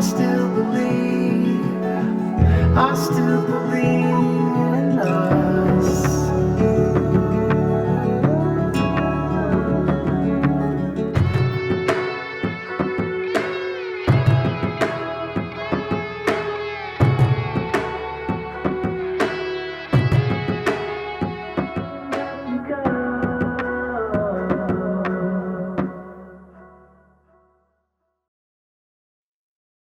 still believe in us.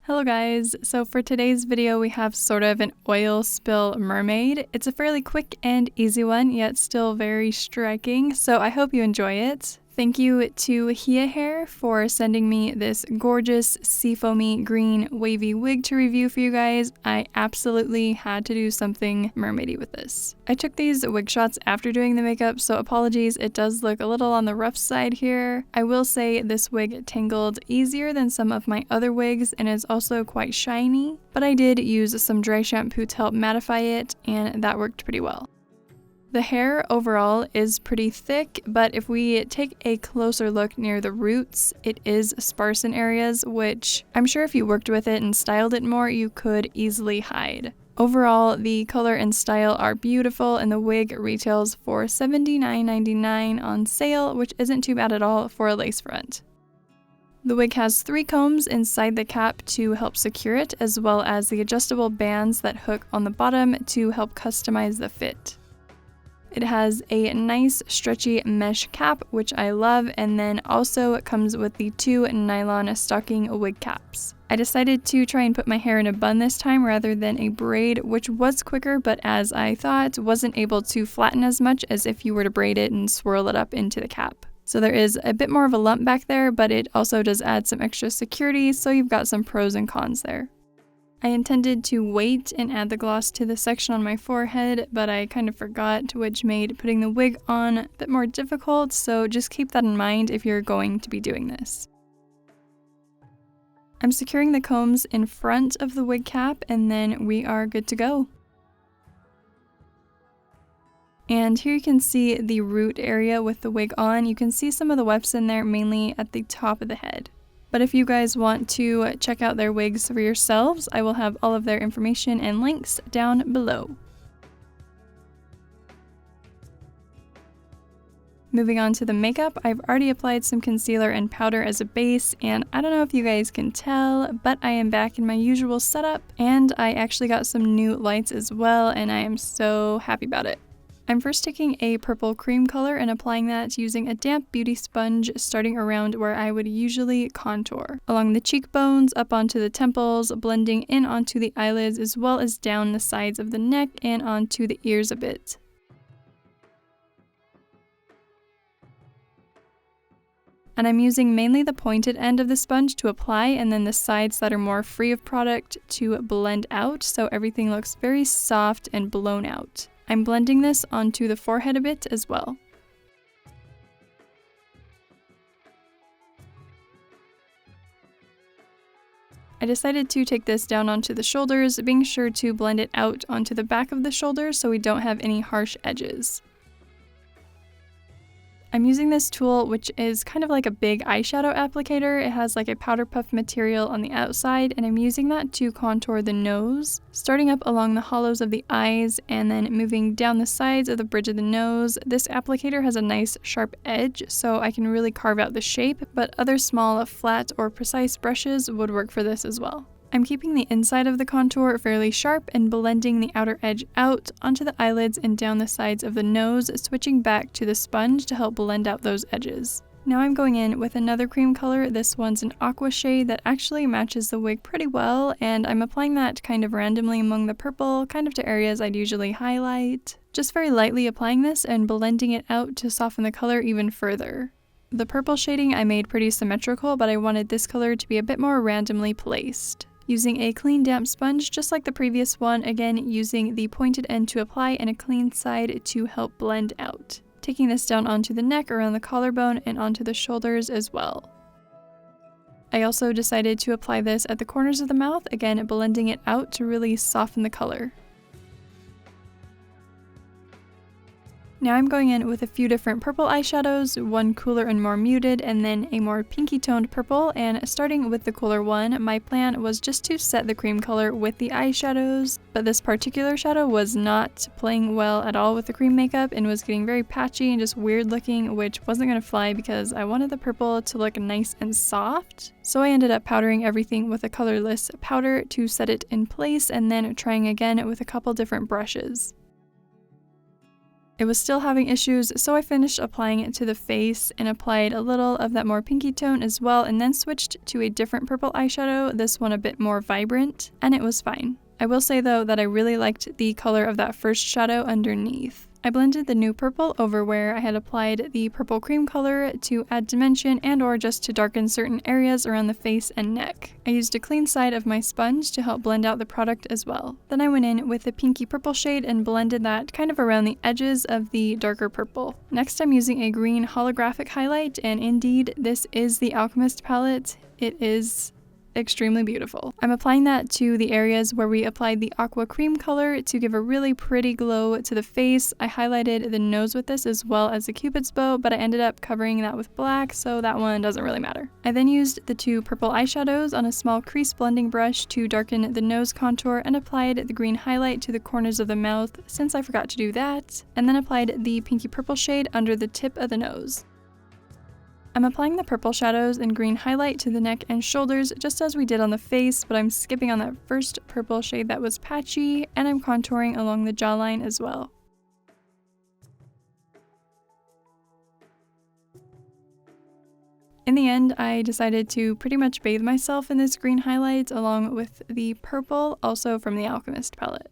Hello guys, so for today's video we have sort of an oil spill mermaid. It's a fairly quick and easy one, yet still very striking, so I hope you enjoy it. Thank you to Heahair for sending me this gorgeous seafoamy green wavy wig to review for you guys. I absolutely had to do something mermaidy with this. I took these wig shots after doing the makeup, so apologies, it does look a little on the rough side here. I will say this wig tangled easier than some of my other wigs and is also quite shiny, but I did use some dry shampoo to help mattify it, and that worked pretty well. The hair overall is pretty thick, but if we take a closer look near the roots, it is sparse in areas, which I'm sure if you worked with it and styled it more, you could easily hide. Overall, the color and style are beautiful, and the wig retails for $79.99 on sale, which isn't too bad at all for a lace front. The wig has 3 combs inside the cap to help secure it, as well as the adjustable bands that hook on the bottom to help customize the fit. It has a nice stretchy mesh cap, which I love, and then also it comes with the 2 nylon stocking wig caps. I decided to try and put my hair in a bun this time rather than a braid, which was quicker, but as I thought, wasn't able to flatten as much as if you were to braid it and swirl it up into the cap. So there is a bit more of a lump back there, but it also does add some extra security, so you've got some pros and cons there. I intended to wait and add the gloss to the section on my forehead, but I kind of forgot, which made putting the wig on a bit more difficult, so just keep that in mind if you're going to be doing this. I'm securing the combs in front of the wig cap, and then we are good to go. And here you can see the root area with the wig on. You can see some of the wefts in there, mainly at the top of the head. But if you guys want to check out their wigs for yourselves, I will have all of their information and links down below. Moving on to the makeup, I've already applied some concealer and powder as a base, and I don't know if you guys can tell, but I am back in my usual setup, and I actually got some new lights as well, and I am so happy about it. I'm first taking a purple cream color and applying that using a damp beauty sponge, starting around where I would usually contour. Along the cheekbones, up onto the temples, blending in onto the eyelids, as well as down the sides of the neck and onto the ears a bit. And I'm using mainly the pointed end of the sponge to apply, and then the sides that are more free of product to blend out, so everything looks very soft and blown out. I'm blending this onto the forehead a bit as well. I decided to take this down onto the shoulders, being sure to blend it out onto the back of the shoulders so we don't have any harsh edges. I'm using this tool, which is kind of like a big eyeshadow applicator. It has like a powder puff material on the outside, and I'm using that to contour the nose, starting up along the hollows of the eyes and then moving down the sides of the bridge of the nose. This applicator has a nice sharp edge, so I can really carve out the shape, but other small, flat, or precise brushes would work for this as well. I'm keeping the inside of the contour fairly sharp and blending the outer edge out onto the eyelids and down the sides of the nose, switching back to the sponge to help blend out those edges. Now I'm going in with another cream color. This one's an aqua shade that actually matches the wig pretty well, and I'm applying that kind of randomly among the purple, kind of to areas I'd usually highlight. Just very lightly applying this and blending it out to soften the color even further. The purple shading I made pretty symmetrical, but I wanted this color to be a bit more randomly placed. Using a clean damp sponge just like the previous one, again using the pointed end to apply and a clean side to help blend out. Taking this down onto the neck, around the collarbone, and onto the shoulders as well. I also decided to apply this at the corners of the mouth, again blending it out to really soften the color. Now I'm going in with a few different purple eyeshadows, one cooler and more muted, and then a more pinky toned purple, and starting with the cooler one, my plan was just to set the cream color with the eyeshadows, but this particular shadow was not playing well at all with the cream makeup and was getting very patchy and just weird looking, which wasn't going to fly because I wanted the purple to look nice and soft. So I ended up powdering everything with a colorless powder to set it in place and then trying again with a couple different brushes. It was still having issues, so I finished applying it to the face and applied a little of that more pinky tone as well, and then switched to a different purple eyeshadow, this one a bit more vibrant, and it was fine. I will say though that I really liked the color of that first shadow underneath. I blended the new purple over where I had applied the purple cream color to add dimension and or just to darken certain areas around the face and neck. I used a clean side of my sponge to help blend out the product as well. Then I went in with the pinky purple shade and blended that kind of around the edges of the darker purple. Next I'm using a green holographic highlight, and indeed this is the Alchemist palette. It is extremely beautiful. I'm applying that to the areas where we applied the Aqua cream color to give a really pretty glow to the face. I highlighted the nose with this as well as the cupid's bow, but I ended up covering that with black, so that one doesn't really matter. I then used the two purple eyeshadows on a small crease blending brush to darken the nose contour and applied the green highlight to the corners of the mouth since I forgot to do that, and then applied the pinky purple shade under the tip of the nose. I'm applying the purple shadows and green highlight to the neck and shoulders just as we did on the face, but I'm skipping on that first purple shade that was patchy, and I'm contouring along the jawline as well. In the end, I decided to pretty much bathe myself in this green highlight along with the purple, also from the Alchemist palette.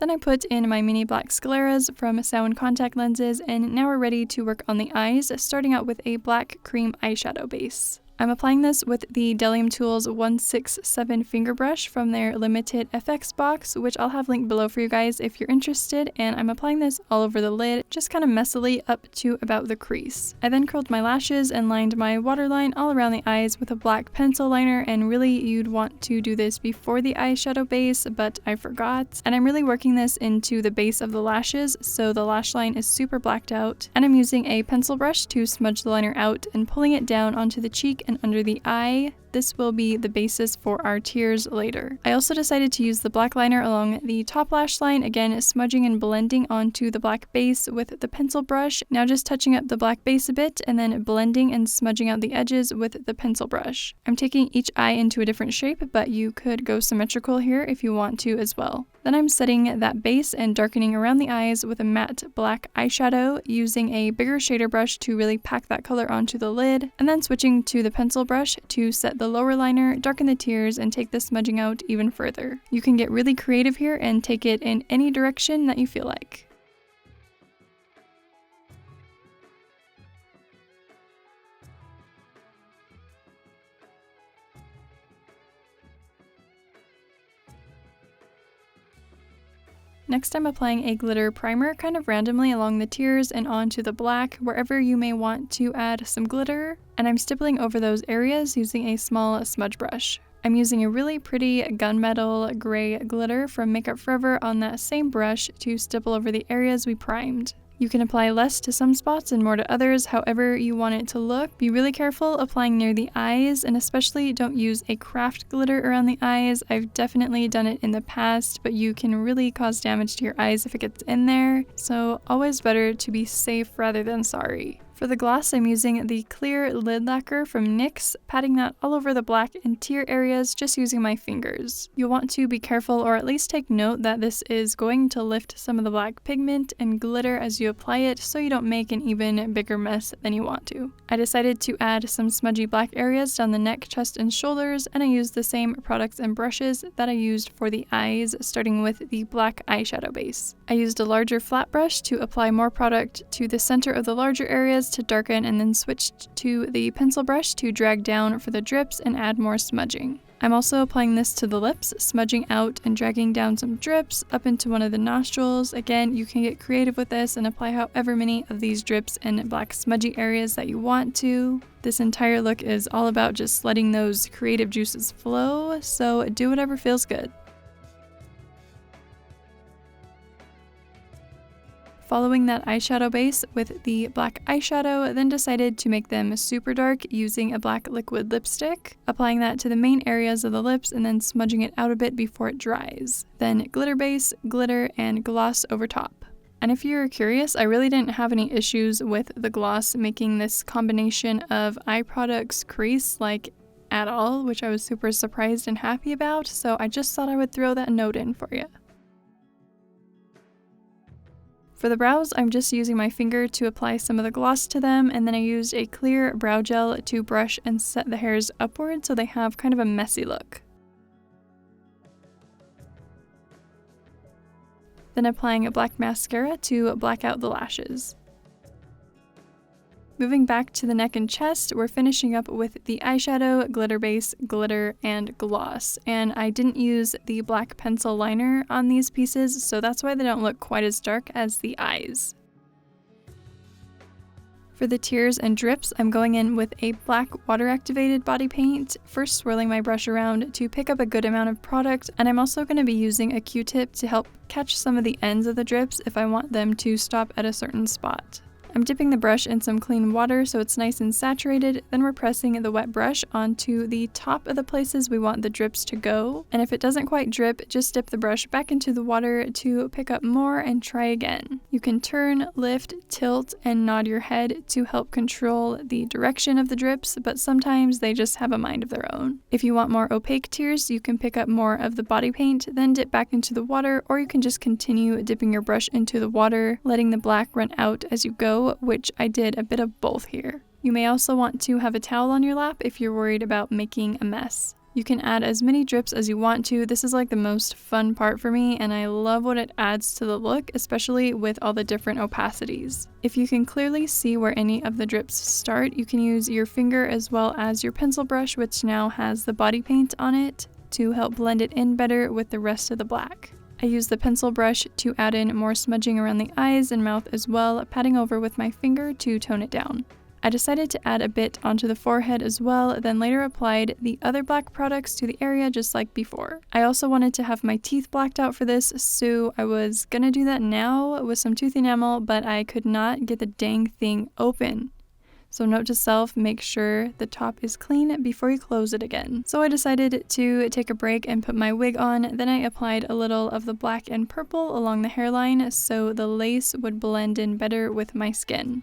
Then I put in my mini black Scleras from Samhain contact lenses, and now we're ready to work on the eyes, starting out with a black cream eyeshadow base. I'm applying this with the Delium Tools 167 finger brush from their limited FX box, which I'll have linked below for you guys if you're interested, and I'm applying this all over the lid, just kind of messily up to about the crease. I then curled my lashes and lined my waterline all around the eyes with a black pencil liner, and really you'd want to do this before the eyeshadow base, but I forgot. And I'm really working this into the base of the lashes, so the lash line is super blacked out, and I'm using a pencil brush to smudge the liner out and pulling it down onto the cheek and under the eye. This will be the basis for our tears later. I also decided to use the black liner along the top lash line, again smudging and blending onto the black base with the pencil brush, now just touching up the black base a bit and then blending and smudging out the edges with the pencil brush. I'm taking each eye into a different shape, but you could go symmetrical here if you want to as well. Then I'm setting that base and darkening around the eyes with a matte black eyeshadow, using a bigger shader brush to really pack that color onto the lid, and then switching to the pencil brush to set the lower liner, darken the tears, and take the smudging out even further. You can get really creative here and take it in any direction that you feel like. Next, I'm applying a glitter primer kind of randomly along the tears and onto the black, wherever you may want to add some glitter, and I'm stippling over those areas using a small smudge brush. I'm using a really pretty gunmetal gray glitter from Makeup Forever on that same brush to stipple over the areas we primed. You can apply less to some spots and more to others, however you want it to look. Be really careful applying near the eyes, and especially don't use a craft glitter around the eyes. I've definitely done it in the past, but you can really cause damage to your eyes if it gets in there, so always better to be safe rather than sorry. For the gloss, I'm using the clear lid lacquer from NYX, patting that all over the black and tear areas just using my fingers. You'll want to be careful, or at least take note that this is going to lift some of the black pigment and glitter as you apply it, so you don't make an even bigger mess than you want to. I decided to add some smudgy black areas down the neck, chest, and shoulders, and I used the same products and brushes that I used for the eyes, starting with the black eyeshadow base. I used a larger flat brush to apply more product to the center of the larger areas to darken, and then switched to the pencil brush to drag down for the drips and add more smudging. I'm also applying this to the lips, smudging out and dragging down some drips up into one of the nostrils. Again, you can get creative with this and apply however many of these drips and black smudgy areas that you want to. This entire look is all about just letting those creative juices flow, so do whatever feels good. following that eyeshadow base with the black eyeshadow, then decided to make them super dark using a black liquid lipstick, applying that to the main areas of the lips and then smudging it out a bit before it dries. Then glitter base, glitter, and gloss over top. And if you're curious, I really didn't have any issues with the gloss making this combination of eye products crease like at all, which I was super surprised and happy about, so I just thought I would throw that note in for you. For the brows, I'm just using my finger to apply some of the gloss to them, and then I used a clear brow gel to brush and set the hairs upward so they have kind of a messy look. Then applying a black mascara to black out the lashes. Moving back to the neck and chest, we're finishing up with the eyeshadow, glitter base, glitter, and gloss. And I didn't use the black pencil liner on these pieces, so that's why they don't look quite as dark as the eyes. For the tears and drips, I'm going in with a black water-activated body paint, first swirling my brush around to pick up a good amount of product, and I'm also going to be using a Q-tip to help catch some of the ends of the drips if I want them to stop at a certain spot. I'm dipping the brush in some clean water so it's nice and saturated, then we're pressing the wet brush onto the top of the places we want the drips to go. And if it doesn't quite drip, just dip the brush back into the water to pick up more and try again. You can turn, lift, tilt, and nod your head to help control the direction of the drips, but sometimes they just have a mind of their own. If you want more opaque tears, you can pick up more of the body paint, then dip back into the water, or you can just continue dipping your brush into the water, letting the black run out as you go, which I did a bit of both here. You may also want to have a towel on your lap if you're worried about making a mess. You can add as many drips as you want to. This is like the most fun part for me, and I love what it adds to the look, especially with all the different opacities. If you can clearly see where any of the drips start, you can use your finger as well as your pencil brush, which now has the body paint on it, to help blend it in better with the rest of the black. I use the pencil brush to add in more smudging around the eyes and mouth as well, patting over with my finger to tone it down. I decided to add a bit onto the forehead as well, then later applied the other black products to the area just like before. I also wanted to have my teeth blacked out for this, so I was gonna do that now with some tooth enamel, but I could not get the dang thing open. So note to self, make sure the top is clean before you close it again. So I decided to take a break and put my wig on, then I applied a little of the black and purple along the hairline so the lace would blend in better with my skin.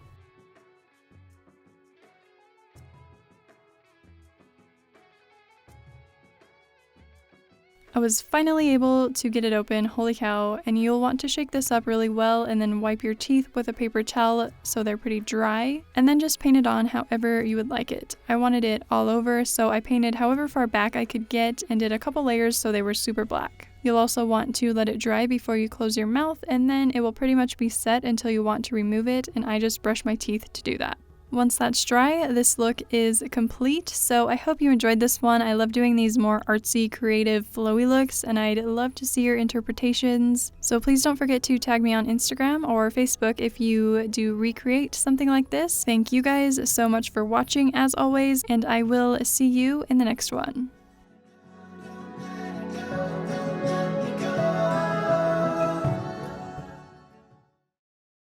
I was finally able to get it open, holy cow, and you'll want to shake this up really well and then wipe your teeth with a paper towel so they're pretty dry, and then just paint it on however you would like it. I wanted it all over, so I painted however far back I could get and did a couple layers so they were super black. You'll also want to let it dry before you close your mouth, and then it will pretty much be set until you want to remove it, and I just brush my teeth to do that. Once that's dry, this look is complete, so I hope you enjoyed this one. I love doing these more artsy, creative, flowy looks, and I'd love to see your interpretations. So please don't forget to tag me on Instagram or Facebook if you do recreate something like this. Thank you guys so much for watching as always, and I will see you in the next one.